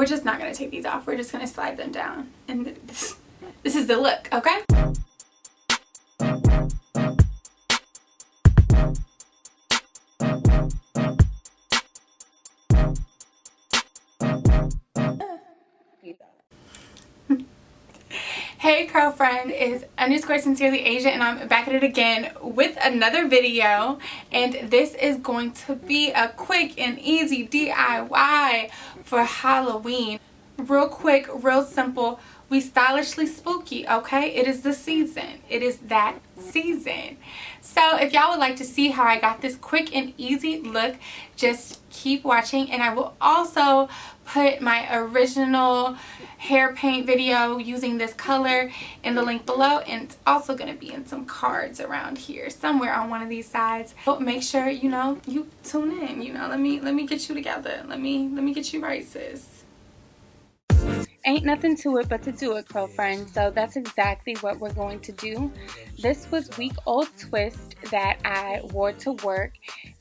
just not going to take these off. We're just going to slide them down. And this is the look, okay? Hey Curlfriend, is _sincerely Asian, and I'm back at it again with another video, and this is going to be a quick and easy DIY for Halloween. Real quick, real simple. We stylishly spooky, okay? It is the season. It is that season. So if y'all would like to see how I got this quick and easy look, just keep watching, and I will also put my original hair paint video using this color in the link below, and it's also going to be in some cards around here somewhere on one of these sides. So make sure you tune in. Let me get you together. Let me get you right, sis. Ain't nothing to it but to do it, Curlfriends. So that's exactly what we're going to do. This was week-old twist that I wore to work,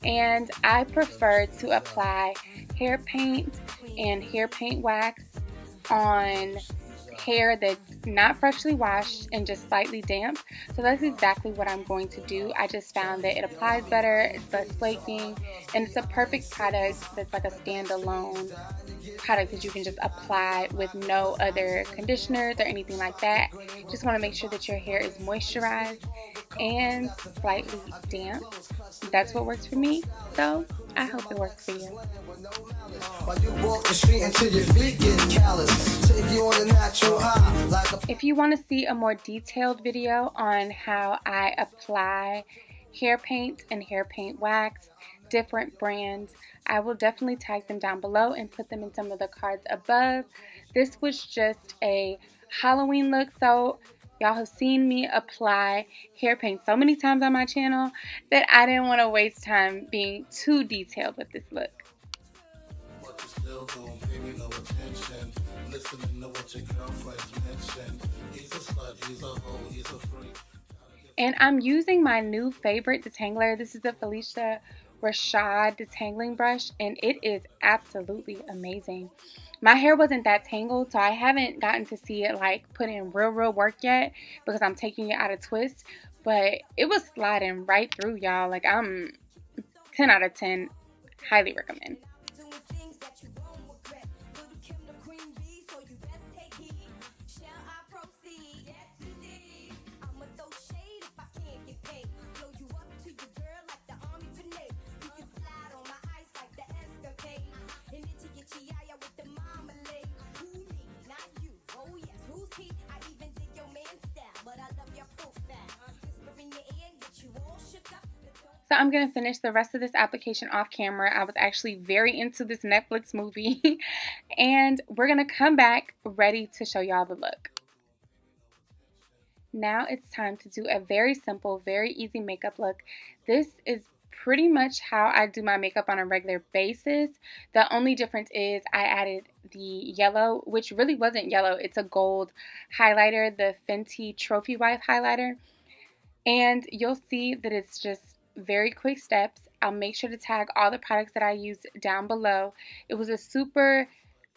and I prefer to apply hair paint and hair paint wax on hair that's not freshly washed and just slightly damp. So that's exactly what I'm going to do. I just found that it applies better, it's less flaking, and it's a perfect product that's like a standalone product that you can just apply with no other conditioners or anything like that. Just want to make sure that your hair is moisturized and slightly damp. That's what works for me, so I hope it works for you. If you want to see a more detailed video on how I apply hair paint and hair paint wax, different brands, I will definitely tag them down below and put them in some of the cards above. This was just a Halloween look, so y'all have seen me apply hair paint so many times on my channel that I didn't want to waste time being too detailed with this look. And I'm using my new favorite detangler. This is the Felicia Rashad detangling brush, and it is absolutely amazing. My hair wasn't that tangled, so I haven't gotten to see it like put in real work yet because I'm taking it out of twist, but it was sliding right through, y'all. Like, I'm 10 out of 10, highly recommend. So I'm going to finish the rest of this application off camera. I was actually very into this Netflix movie. And we're going to come back ready to show y'all the look. Now it's time to do a very simple, very easy makeup look. This is pretty much how I do my makeup on a regular basis. The only difference is I added the yellow, which really wasn't yellow. It's a gold highlighter, the Fenty Trophy Wife highlighter. And you'll see that it's just very quick steps. I'll make sure to tag all the products that I used down below. It was a super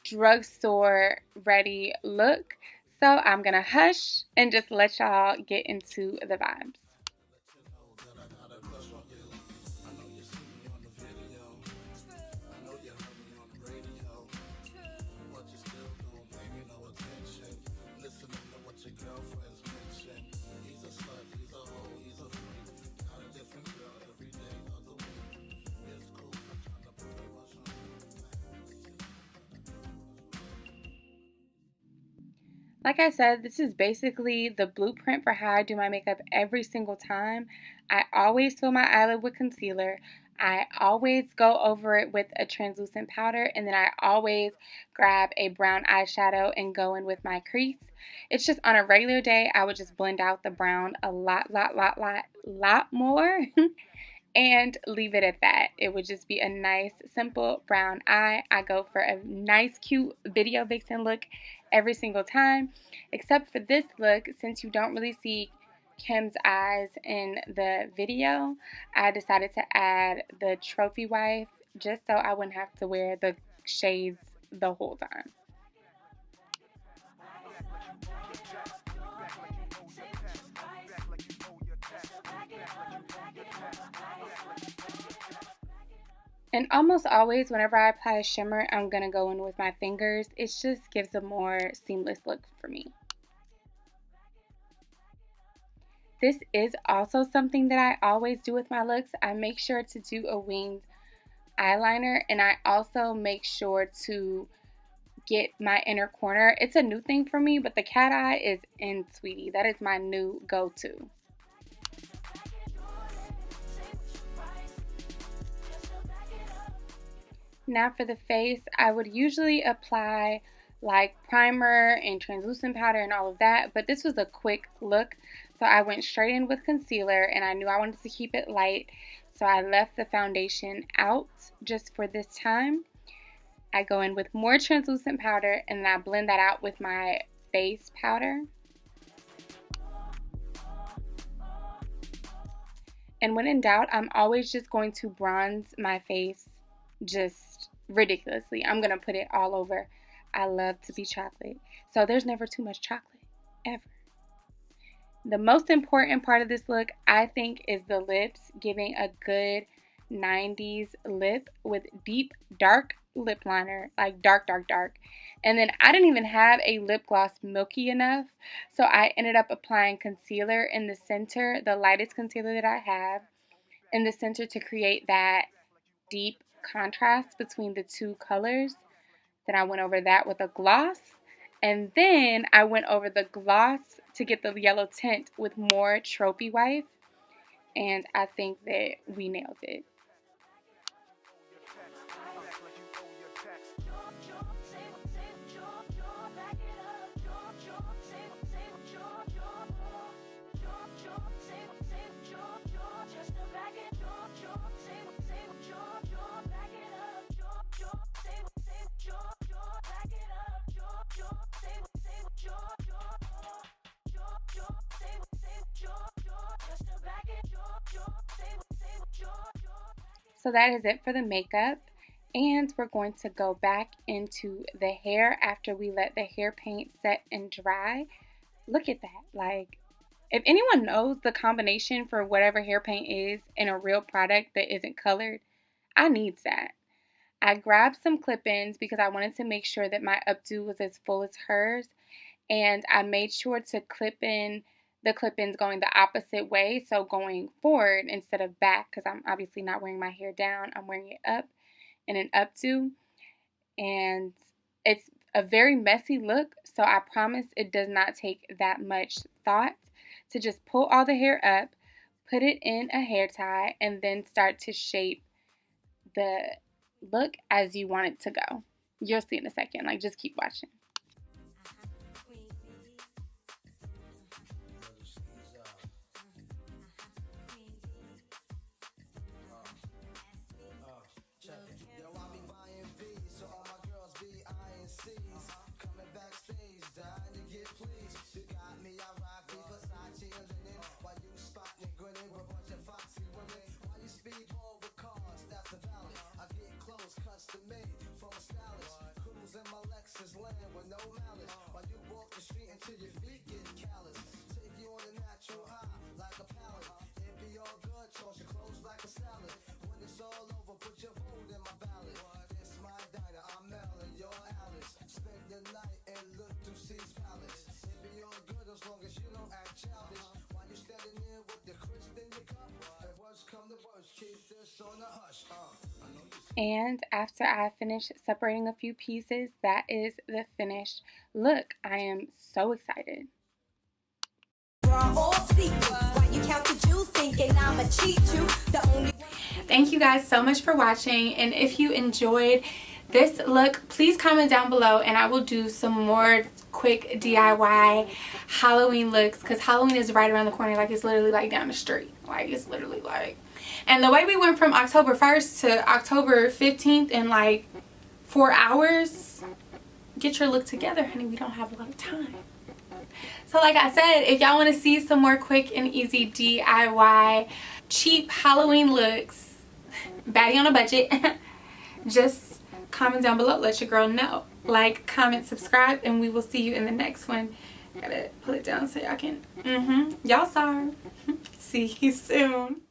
drugstore ready look. So I'm going to hush and just let y'all get into the vibes. Like I said, this is basically the blueprint for how I do my makeup every single time. I always fill my eyelid with concealer. I always go over it with a translucent powder, and then I always grab a brown eyeshadow and go in with my crease. It's just on a regular day, I would just blend out the brown a lot more and leave it at that. It would just be a nice, simple brown eye. I go for a nice, cute video vixen look every single time, except for this look. Since you don't really see Kim's eyes in the video, I decided to add the Trophy Wife just so I wouldn't have to wear the shades the whole time. And almost always whenever I apply a shimmer, I'm going to go in with my fingers. It just gives a more seamless look for me. This is also something that I always do with my looks. I make sure to do a winged eyeliner, and I also make sure to get my inner corner. It's a new thing for me, but the cat eye is in, sweetie. That is my new go-to. Now for the face, I would usually apply like primer and translucent powder and all of that, but this was a quick look, so I went straight in with concealer, and I knew I wanted to keep it light, so I left the foundation out just for this time. I go in with more translucent powder, and then I blend that out with my base powder. And when in doubt, I'm always just going to bronze my face just ridiculously. I'm going to put it all over. I love to be chocolate. So there's never too much chocolate, ever. The most important part of this look, I think, is the lips, giving a good 90s lip with deep, dark lip liner, like dark, dark, dark. And then I didn't even have a lip gloss milky enough, so I ended up applying concealer in the center, the lightest concealer that I have, in the center to create that deep contrast between the two colors. Then I went over that with a gloss, and then I went over the gloss to get the yellow tint with more Trophy Wife, and I think that we nailed it. So that is it for the makeup, and we're going to go back into the hair after we let the hair paint set and dry. Look at that. Like, if anyone knows the combination for whatever hair paint is in a real product that isn't colored, I need that. I grabbed some clip-ins because I wanted to make sure that my updo was as full as hers, and I made sure to clip in the clip-ins going the opposite way, so going forward instead of back, because I'm obviously not wearing my hair down, I'm wearing it up in an updo, and it's a very messy look, so I promise it does not take that much thought to just pull all the hair up, put it in a hair tie, and then start to shape the look as you want it to go. You'll see in a second, like, just keep watching. And after I finish separating a few pieces, that is the finished look. I am so excited. Thank you guys so much for watching, and if you enjoyed this look, please comment down below and I will do some more quick DIY Halloween looks, because Halloween is right around the corner. Like, it's literally like down the street. Like, it's literally like, and the way we went from October 1st to October 15th in like 4 hours, get your look together, honey. We don't have a lot of time. So like I said, if y'all want to see some more quick and easy DIY cheap Halloween looks, baddie on a budget, just comment down below. Let your girl know. Like, comment, subscribe, and we will see you in the next one. Gotta pull it down so y'all can y'all saw her. See you soon.